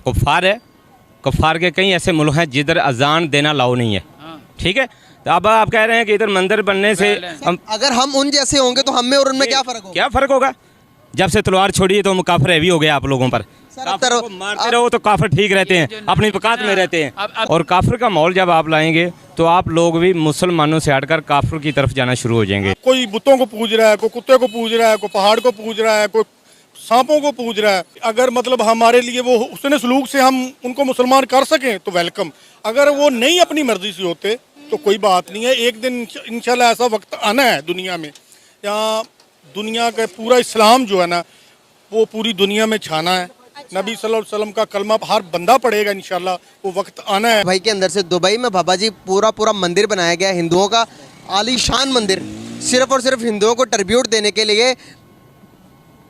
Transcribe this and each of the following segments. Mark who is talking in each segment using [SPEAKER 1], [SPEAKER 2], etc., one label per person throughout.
[SPEAKER 1] कुफ़ार है। कुफ़ार के कई ऐसे मुल्क हैं जिधर अजान देना लाओ नहीं है, ठीक है। तो अब आप कह रहे हैं कि इधर मंदिर बनने से
[SPEAKER 2] अगर हम उन जैसे होंगे तो हम में और उनमें क्या फ़र्क होगा?
[SPEAKER 1] क्या फ़र्क होगा? जब से तलवार छोड़ी है तो हम काफिर हैवी हो गए आप लोगों पर। काफिर को मारते रहो तो काफिर ठीक रहते हैं, अपनी औकात में रहते हैं। और काफिर का माहौल जब आप लाएंगे तो आप लोग भी मुसलमानों से हटकर काफिर की तरफ जाना शुरू हो जाएंगे।
[SPEAKER 3] कोई बुतों को पूज रहा है, कोई कुत्ते को पूज रहा है, कोई पहाड़ को पूज रहा है, कोई सांपों को पूज रहा है। अगर मतलब हमारे लिए वो उसने सलूक से हम उनको मुसलमान कर सकें तो वेलकम। अगर वो नहीं अपनी मर्जी से होते तो कोई बात नहीं है। एक दिन इंशाल्लाह ऐसा वक्त आना है दुनिया में, यहाँ दुनिया का पूरा इस्लाम जो है ना वो पूरी दुनिया में छाना है। नबी सल्लल्लाहु अलैहि वसल्लम का कलमा हर बंदा पढ़ेगा इंशाल्लाह, वो वक्त आना है।
[SPEAKER 2] भाई के अंदर से दुबई में बाबा जी पूरा मंदिर बनाया गया है, हिंदुओं का आलीशान मंदिर, सिर्फ और सिर्फ हिंदुओं को ट्रिब्यूट देने के लिए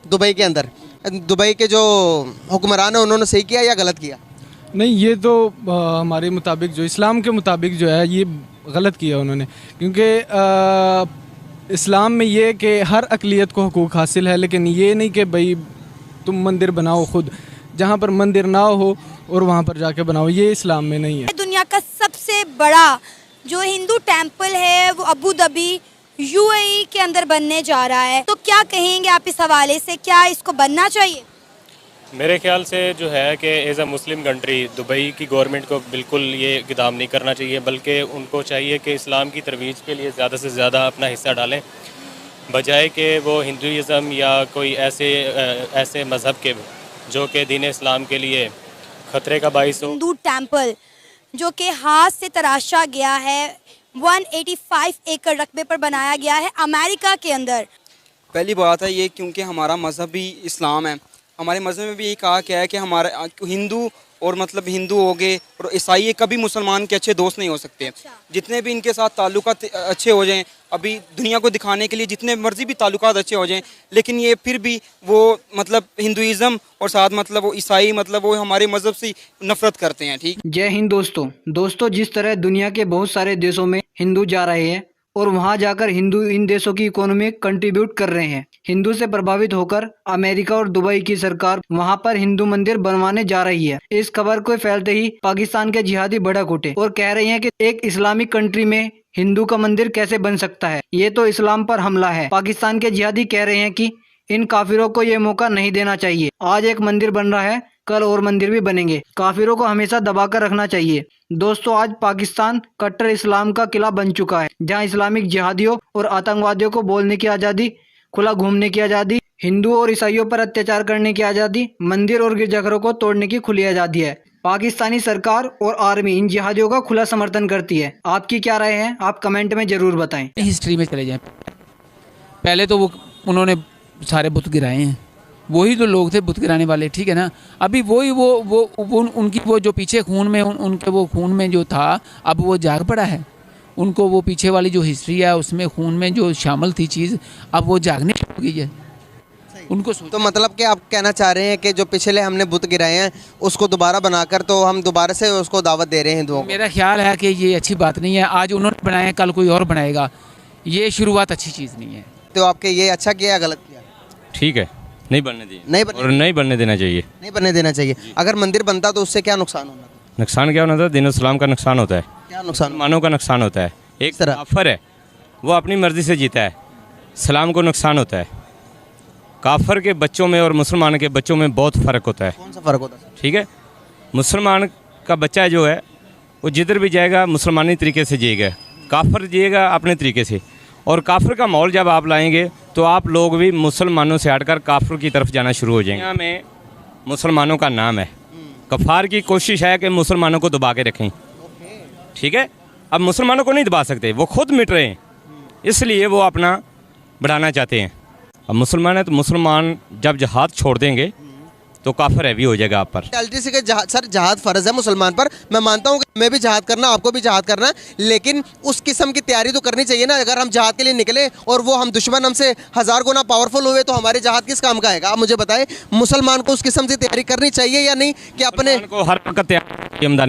[SPEAKER 2] दुबई के अंदर। दुबई के जो हुक्मरान है उन्होंने सही किया या गलत किया?
[SPEAKER 4] नहीं, ये तो हमारे मुताबिक जो इस्लाम के मुताबिक जो है ये गलत किया उन्होंने, क्योंकि इस्लाम में ये कि हर अक़लियत को हकूक़ हासिल है, लेकिन ये नहीं कि भाई तुम मंदिर बनाओ खुद, जहाँ पर मंदिर ना हो और वहाँ पर जाके बनाओ, ये इस्लाम में नहीं है।
[SPEAKER 5] दुनिया का सबसे बड़ा जो हिंदू टेम्पल है वो अबू धाबी यूएई के अंदर बनने जा रहा है, तो क्या कहेंगे आप इस हवाले से? क्या इसको बनना चाहिए?
[SPEAKER 6] मेरे ख्याल से जो है कि as a Muslim country Dubai की गवर्नमेंट को बिल्कुल ये इक़दाम नहीं करना चाहिए, बल्कि उनको चाहिए कि इस्लाम की तरवीज के लिए ज़्यादा से ज़्यादा अपना हिस्सा डालें, बजाय कि वो हिंदुइज़म या कोई ऐसे मज़हब के जो कि दीन इस्लाम के लिए ख़तरे का बाइस हो।
[SPEAKER 5] हिंदू टेम्पल जो कि हाथ से तराशा गया है, 185 एकड़ रकबे पर बनाया गया है अमेरिका के अंदर।
[SPEAKER 7] पहली बात है ये, क्योंकि हमारा मज़हब भी इस्लाम है, हमारे मज़हब में भी यही कहा गया है कि हमारा हिंदू और मतलब हिंदू हो गए और ईसाई कभी मुसलमान के अच्छे दोस्त नहीं हो सकते। जितने भी इनके साथ ताल्लुकात अच्छे हो जाएं, अभी दुनिया को दिखाने के लिए जितने मर्जी भी ताल्लुकात अच्छे हो जाएं, लेकिन ये फिर भी वो मतलब हिंदुइज़्म और साथ मतलब वो ईसाई मतलब वो हमारे मज़हब से नफरत करते हैं। ठीक।
[SPEAKER 8] जय हिंद दोस्तों, जिस तरह दुनिया के बहुत सारे देशों में हिंदू जा रहे हैं और वहां जाकर हिंदू इन देशों की इकोनॉमी में कंट्रीब्यूट कर रहे हैं, हिंदू से प्रभावित होकर अमेरिका और दुबई की सरकार वहां पर हिंदू मंदिर बनवाने जा रही है। इस खबर को फैलते ही पाकिस्तान के जिहादी भड़क उठे और कह रहे हैं कि एक इस्लामिक कंट्री में हिंदू का मंदिर कैसे बन सकता है, ये तो इस्लाम पर हमला है। पाकिस्तान के जिहादी कह रहे हैं कि इन काफिरों को ये मौका नहीं देना चाहिए। आज एक मंदिर बन रहा है, कल और मंदिर भी बनेंगे। काफिरों को हमेशा दबाकर रखना चाहिए। दोस्तों, आज पाकिस्तान कट्टर इस्लाम का किला बन चुका है, जहां इस्लामिक जिहादियों और आतंकवादियों को बोलने की आज़ादी, खुला घूमने की आज़ादी, हिंदू और ईसाइयों पर अत्याचार करने की आज़ादी, मंदिर और गिरजाघरों को तोड़ने की खुली आज़ादी है। पाकिस्तानी सरकार और आर्मी इन जिहादियों का खुला समर्थन करती है। आपकी क्या राय है? आप कमेंट में जरूर बताएं।
[SPEAKER 9] हिस्ट्री में चले जाएं, पहले तो वो उन्होंने सारे बुत गिराए हैं, वही तो लोग थे बुत गिराने वाले, ठीक है ना। अभी वही वो उनकी वो जो पीछे खून में उनके वो खून में जो था, अब वो जाग पड़ा है। उनको वो पीछे वाली जो हिस्ट्री है उसमें खून में जो शामिल थी चीज़, अब वो जागने लग गई है उनको।
[SPEAKER 2] तो मतलब कि आप कहना चाह रहे हैं कि जो पिछले हमने बुत गिराए हैं उसको दोबारा बनाकर तो हम दोबारा से उसको दावत दे रहे हैं हिंदुओं को?
[SPEAKER 9] मेरा ख्याल है कि ये अच्छी बात नहीं है। आज उन्होंने बनाया, कल कोई और बनाएगा, ये शुरुआत अच्छी चीज़ नहीं है।
[SPEAKER 2] तो आपके ये अच्छा किया या गलत किया?
[SPEAKER 1] ठीक है, नहीं बनने दिए,
[SPEAKER 2] नहीं
[SPEAKER 1] नहीं बनने देना चाहिए,
[SPEAKER 2] नहीं बनने देना चाहिए। अगर मंदिर बनता तो उससे क्या नुकसान होना था?
[SPEAKER 1] नुकसान क्या होना था? दीन इस्लाम का नुकसान होता है,
[SPEAKER 2] क्या नुकसान?
[SPEAKER 1] मानों का नुकसान होता है। एक काफिर है वो अपनी मर्जी से जीता है, इस्लाम को नुकसान होता है। काफिर के बच्चों में और मुसलमान के बच्चों में बहुत फ़र्क होता है।
[SPEAKER 2] कौन सा फ़र्क होता है?
[SPEAKER 1] ठीक है, मुसलमान का बच्चा जो है वो जिधर भी जाएगा मुसलमानी तरीके से जिएगा, काफिर जिएगा अपने तरीके से। और काफिर का माहौल जब आप लाएंगे तो आप लोग भी मुसलमानों से हटकर काफिर की तरफ जाना शुरू हो जाएंगे। दुनिया में मुसलमानों का नाम है, कफ़ार की कोशिश है कि मुसलमानों को दबा के रखें, ठीक है। अब मुसलमानों को नहीं दबा सकते, वो खुद मिट रहे हैं, इसलिए वो अपना बढ़ाना चाहते हैं। अब मुसलमान है तो मुसलमान जब जहाद छोड़ देंगे तो काफिर हैवी हो जाएगा आप पर।
[SPEAKER 2] से कि सर जहाद फ़र्ज़ है मुसलमान पर, मैं मानता हूँ कि मैं भी जहाद करना, आपको भी जहाद करना है, लेकिन उस किस्म की तैयारी तो करनी चाहिए ना। अगर हम जहाद के लिए निकले और वो हम दुश्मन हमसे 1000 गुना पावरफुल हुए तो हमारे जहाद किस काम का आएगा? आप मुझे बताएं, मुसलमान को उस किस्म की तैयारी करनी चाहिए या नहीं कि अपने
[SPEAKER 1] को हर वक्त जंग?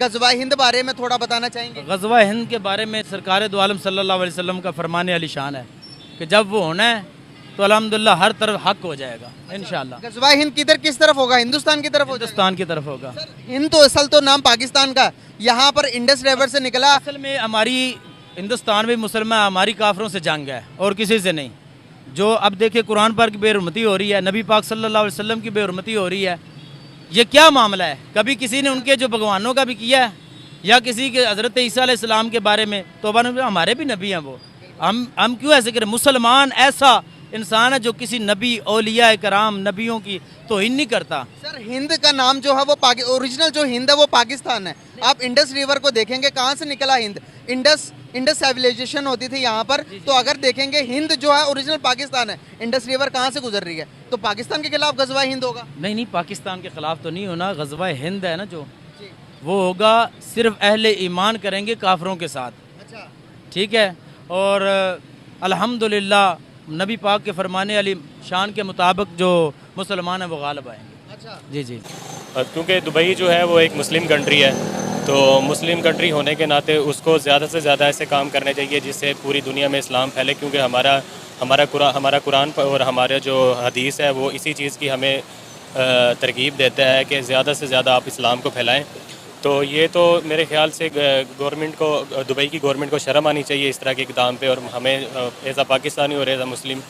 [SPEAKER 2] ग़ज़वा हिंद बारे में थोड़ा बताना चाहेंगे?
[SPEAKER 10] ग़ज़वा हिंद के बारे में सरकार दो आलम सल्लल्लाहु अलैहि वसल्लम का फरमान अली शान है कि जब वो होना है तो अल्हम्दुलिल्लाह हर तरफ हक हो जाएगा इंशाल्लाह।
[SPEAKER 2] गज़वा हिंद किधर किस तरफ होगा? हिंदुस्तान की तरफ हो जाएगा?
[SPEAKER 10] हिंदुस्तान की तरफ होगा।
[SPEAKER 2] हिंद तो असल तो नाम पाकिस्तान का, यहाँ पर इंडस रिवर से निकला।
[SPEAKER 10] असल में हमारी हिंदुस्तान में मुसलमान हमारी काफरों से जंग है और किसी से नहीं। जो अब देखिए कुरान पर की बेहुरमती हो रही है, नबी पाक सल्लल्लाहु अलैहि वसल्लम की बेहुरमती हो रही है, ये क्या मामला है? कभी किसी ने उनके जो भगवानों का भी किया है या किसी के हज़रत ईसा अलैहिस्सलाम के बारे में? तो हमारे भी नबी हैं वो, हम क्यों ऐसे करें? मुसलमान ऐसा इंसान है जो किसी नबी औलिया कराम नबियों की तौहीन नहीं करता।
[SPEAKER 2] सर हिंद का नाम जो है वो ओरिजिनल जो हिंद है वो पाकिस्तान है। आप इंडस रिवर को देखेंगे, कहाँ से निकला हिंद? इंडस सिविलाइजेशन होती थी यहाँ पर। तो अगर देखेंगे हिंद जो है ओरिजिनल पाकिस्तान है, इंडस रिवर कहाँ से गुजर रही है? तो पाकिस्तान के खिलाफ गज़वा हिंद होगा?
[SPEAKER 10] नहीं, पाकिस्तान के खिलाफ तो नहीं होना। गज़वा हिंद है ना जो, वो होगा सिर्फ अहले ईमान करेंगे काफरों के साथ।
[SPEAKER 2] अच्छा,
[SPEAKER 10] ठीक है। और अल्हम्दुलिल्लाह नबी पाक के फरमाने वाली शान के मुताबिक जो मुसलमान है वो गालिब आएंगे।
[SPEAKER 2] अच्छा
[SPEAKER 10] जी।
[SPEAKER 6] क्योंकि दुबई जो है वो एक मुस्लिम कंट्री है, तो मुस्लिम कंट्री होने के नाते उसको ज़्यादा से ज़्यादा ऐसे काम करने चाहिए जिससे पूरी दुनिया में इस्लाम फैले। क्योंकि हमारा कुरान और हमारा जो हदीस है वो इसी चीज़ की हमें तरगीब देता है कि ज़्यादा से ज़्यादा आप इस्लाम को फैलाएं। तो ये तो मेरे ख्याल से गवर्नमेंट को, दुबई की गवर्नमेंट को शर्म आनी चाहिए इस तरह के इक़दाम पे, और हमें एज़ अ पाकिस्तानी और एज़ अ मुस्लिम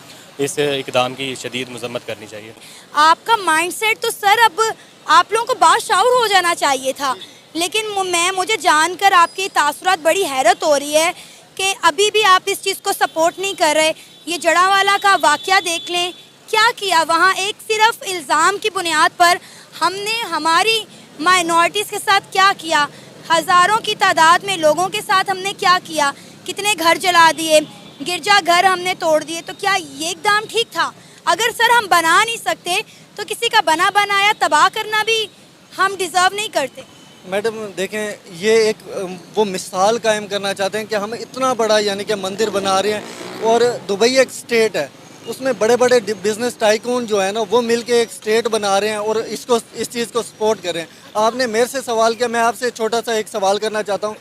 [SPEAKER 6] इस इक़दाम की शदीद मज़म्मत करनी चाहिए।
[SPEAKER 5] आपका माइंडसेट तो सर अब आप लोगों को बाशाऊर हो जाना चाहिए था, लेकिन मुझे जानकर आपके तासुरात बड़ी हैरत हो रही है कि अभी भी आप इस चीज़ को सपोर्ट नहीं कर रहे। ये जड़ावाला का वाक़या देख लें, क्या किया वहाँ। एक सिर्फ इल्ज़ाम की बुनियाद पर हमने हमारी माइनॉरिटीज़ के साथ क्या किया, हज़ारों की तादाद में लोगों के साथ हमने क्या किया, कितने घर जला दिए, गिरजा घर हमने तोड़ दिए। तो क्या ये एकदम ठीक था? अगर सर हम बना नहीं सकते तो किसी का बना बनाया तबाह करना भी हम डिज़र्व नहीं करते?
[SPEAKER 11] मैडम देखें, ये एक वो मिसाल कायम करना चाहते हैं कि हम इतना बड़ा यानी कि मंदिर बना रहे हैं, और दुबई एक स्टेट है, उसमें बड़े बड़े बिजनेस टाइकून जो है ना वो मिलके एक स्टेट बना रहे हैं और इस चीज़ को सपोर्ट कर रहे हैं। आपने मेरे से सवाल किया, मैं आपसे छोटा सा एक सवाल करना चाहता हूँ।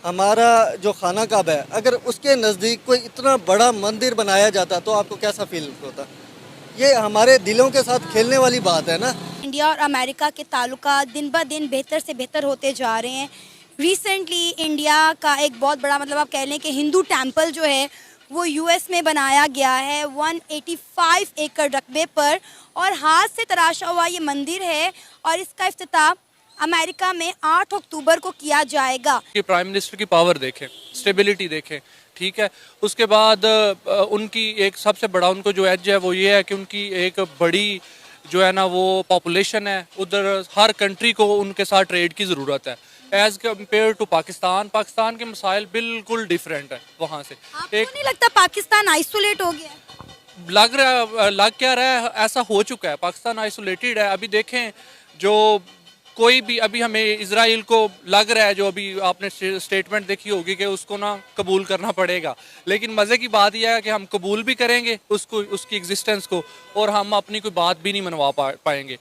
[SPEAKER 11] हमारा जो खाना काबा है, अगर उसके नज़दीक कोई इतना बड़ा मंदिर बनाया जाता तो आपको कैसा फील होता? ये हमारे दिलों के साथ खेलने वाली बात है ना।
[SPEAKER 5] इंडिया और अमेरिका के ताल्लुकात दिन ब दिन बेहतर से बेहतर होते जा रहे हैं। रिसेंटली इंडिया का एक बहुत बड़ा मतलब आप कह लें कि हिंदू टेम्पल जो है वो यूएस में बनाया गया है 185 एकड़ रकबे पर, और हाथ से तराशा हुआ ये मंदिर है और इसका इफ्तिताह अमेरिका में 8 अक्टूबर को किया जाएगा।
[SPEAKER 12] प्राइम मिनिस्टर की पावर देखें, स्टेबिलिटी देखें, ठीक है। उसके बाद उनकी एक सबसे बड़ा उनको जो एज है वो ये है कि उनकी एक बड़ी जो है ना वो पॉपुलेशन है। उधर हर कंट्री को उनके साथ ट्रेड की ज़रूरत है एज़ कम्पेयर टू पाकिस्तान के मसाइल बिल्कुल डिफरेंट है वहाँ से।
[SPEAKER 5] आपको नहीं लगता पाकिस्तान आइसोलेट हो गया है?
[SPEAKER 12] लग क्या रहा है, ऐसा हो चुका है। पाकिस्तान आइसोलेटेड है। अभी देखें, जो कोई भी अभी हमें इजराइल को लग रहा है, जो अभी आपने स्टेटमेंट देखी होगी कि उसको ना कबूल करना पड़ेगा, लेकिन मज़े की बात यह है कि हम कबूल भी करेंगे उसकी एग्जिस्टेंस को, और हम अपनी कोई बात भी नहीं मनवा पाएंगे।